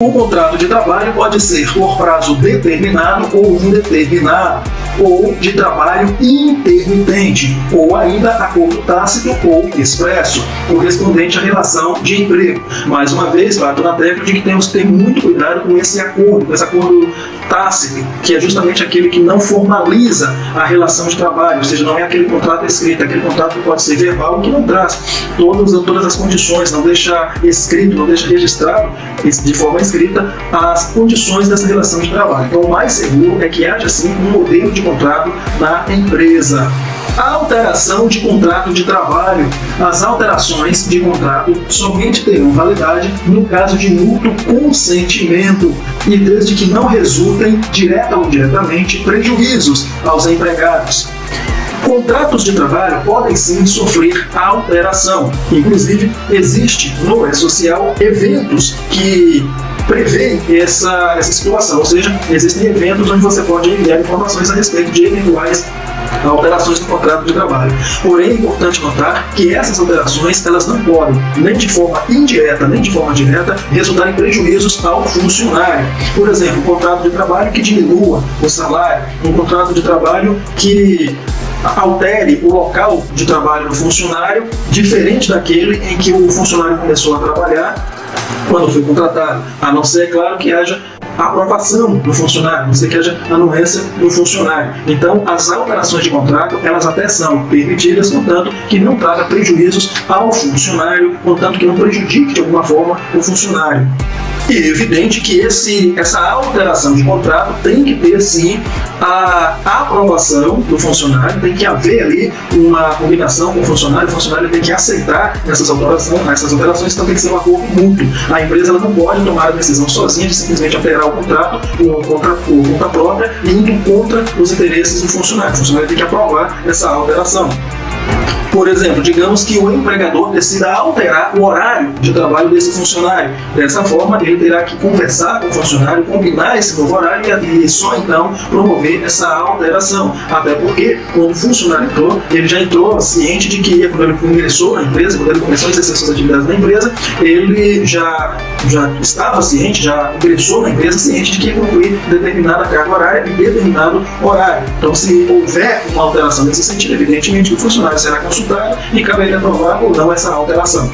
O contrato de trabalho pode ser por prazo determinado ou indeterminado, ou de trabalho intermitente, ou ainda acordo tácito ou expresso, correspondente à relação de emprego. Mais uma vez, bato na tecla de que temos que ter muito cuidado com esse acordo tácito, que é justamente aquele que não formaliza a relação de trabalho, ou seja, não é aquele contrato escrito, aquele contrato que pode ser verbal, que não traz todas as condições, não deixa escrito, não deixa registrado de forma escrita as condições dessa relação de trabalho. Então, o mais seguro é que haja, sim, um modelo de contrato na empresa. A alteração de contrato de trabalho. As alterações de contrato somente terão validade no caso de mútuo consentimento e desde que não resultem, direta ou indiretamente, prejuízos aos empregados. Contratos de trabalho podem sim sofrer alteração. Inclusive, existe no E-Social eventos que prevêem essa situação, ou seja, existem eventos onde você pode enviar informações a respeito de eventuais alterações no contrato de trabalho. Porém, é importante notar que essas alterações elas não podem, nem de forma indireta, nem de forma direta, resultar em prejuízos ao funcionário. Por exemplo, um contrato de trabalho que diminua o salário, um contrato de trabalho que altere o local de trabalho do funcionário, diferente daquele em que o funcionário começou a trabalhar quando foi contratado, a não ser, claro, que haja aprovação do funcionário, a não ser que haja anuência do funcionário. Então, as alterações de contrato, elas até são permitidas, contanto que não traga prejuízos ao funcionário, contanto que não prejudique de alguma forma o funcionário. E é evidente que essa alteração de contrato tem que ter, sim, a aprovação do funcionário, tem que haver ali uma combinação com o funcionário tem que aceitar essas alterações também tem que ser um acordo mútuo. A empresa ela não pode tomar a decisão sozinha de simplesmente alterar o contrato por conta própria, indo contra os interesses do funcionário. O funcionário tem que aprovar essa alteração. Por exemplo, digamos que o empregador decida alterar o horário de trabalho desse funcionário. Dessa forma, ele terá que conversar com o funcionário, combinar esse novo horário e só então promover essa alteração. Até porque, quando o funcionário entrou, ele já entrou ciente de que, quando ele ingressou na empresa, quando ele começou a exercer suas atividades na empresa, ele já estava ciente, já ingressou na empresa ciente de que ia concluir determinada carga horária e determinado horário. Então, se houver uma alteração nesse sentido, evidentemente o funcionário será consultado e caberia aprovar ou não essa alteração.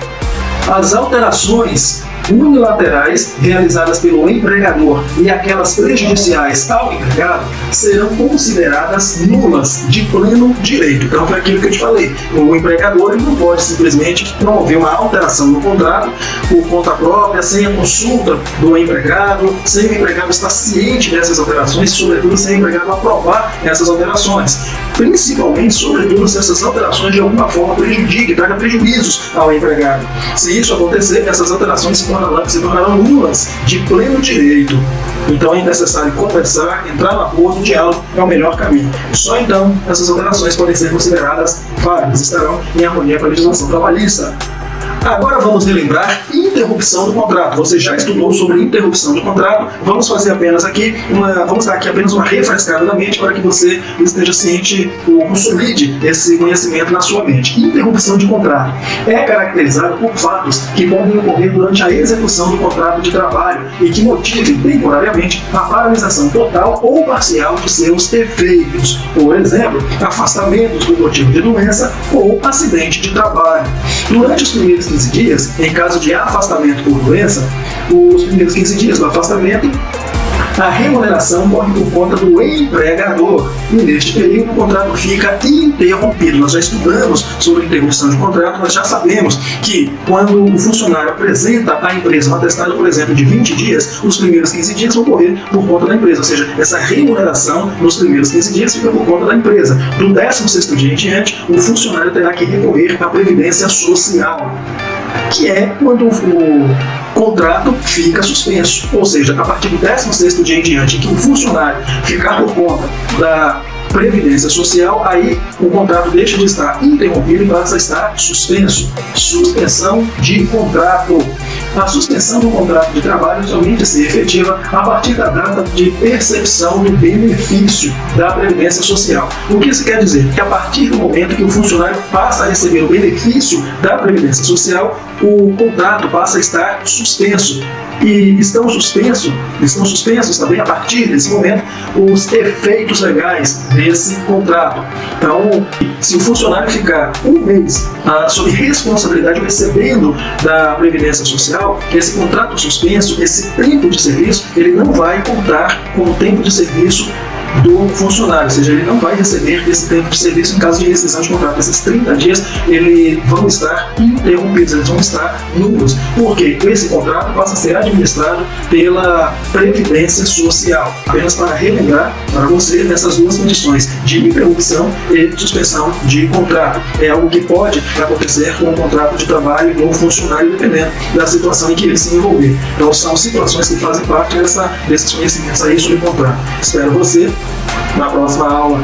As alterações unilaterais realizadas pelo empregador e aquelas prejudiciais ao empregado serão consideradas nulas de pleno direito. Então, foi aquilo que eu te falei. O empregador ele não pode simplesmente promover uma alteração no contrato por conta própria, sem a consulta do empregado, sem o empregado estar ciente dessas alterações, sobretudo sem o empregado aprovar essas alterações. Principalmente, sobretudo, se essas alterações de alguma forma prejudiquem, tragam prejuízos ao empregado. Se isso acontecer, essas alterações se tornarão nulas de pleno direito. Então é necessário conversar, entrar no acordo, o diálogo é o melhor caminho. Só então essas alterações podem ser consideradas válidas, estarão em harmonia com a legislação trabalhista. Agora vamos relembrar interrupção do contrato. Você já estudou sobre interrupção do contrato. Vamos fazer apenas aqui vamos dar aqui apenas uma refrescada na mente para que você esteja ciente ou consolide esse conhecimento na sua mente. Interrupção de contrato é caracterizada por fatos que podem ocorrer durante a execução do contrato de trabalho e que motivem temporariamente a paralisação total ou parcial de seus efeitos. Por exemplo, afastamentos por motivo de doença ou acidente de trabalho. Durante os primeiros 15 dias, em caso de afastamento por doença, os primeiros 15 dias do afastamento, a remuneração corre por conta do empregador e neste período o contrato fica interrompido. Nós já estudamos sobre interrupção de contrato, nós já sabemos que quando o funcionário apresenta à empresa um atestado, por exemplo, de 20 dias, os primeiros 15 dias vão correr por conta da empresa, ou seja, essa remuneração nos primeiros 15 dias fica por conta da empresa. Do 16º dia em diante, o funcionário terá que recorrer à Previdência Social, que é quando o contrato fica suspenso, ou seja, a partir do 16º dia em diante, em que o funcionário ficar por conta da Previdência Social, aí o contrato deixa de estar interrompido e passa a estar suspenso. Suspensão de contrato. A suspensão do contrato de trabalho somente se efetiva a partir da data de percepção do benefício da Previdência Social. O que isso quer dizer? Que a partir do momento que o funcionário passa a receber o benefício da Previdência Social, o contrato passa a estar suspenso. E estão suspensos também, a partir desse momento, os efeitos legais desse contrato. Então, se o funcionário ficar um mês sob responsabilidade recebendo da Previdência Social, esse contrato suspenso, esse tempo de serviço, ele não vai contar com o tempo de serviço do funcionário, ou seja, ele não vai receber esse tempo de serviço em caso de rescisão de contrato. Esses 30 dias vão estar interrompidos, eles vão estar nulos, porque esse contrato passa a ser administrado pela Previdência Social. Apenas para relembrar para você dessas duas condições de interrupção e suspensão de contrato. É algo que pode acontecer com o contrato de trabalho do funcionário, dependendo da situação em que ele se envolver. Então são situações que fazem parte desses conhecimentos aí sobre contrato. Espero você na próxima aula.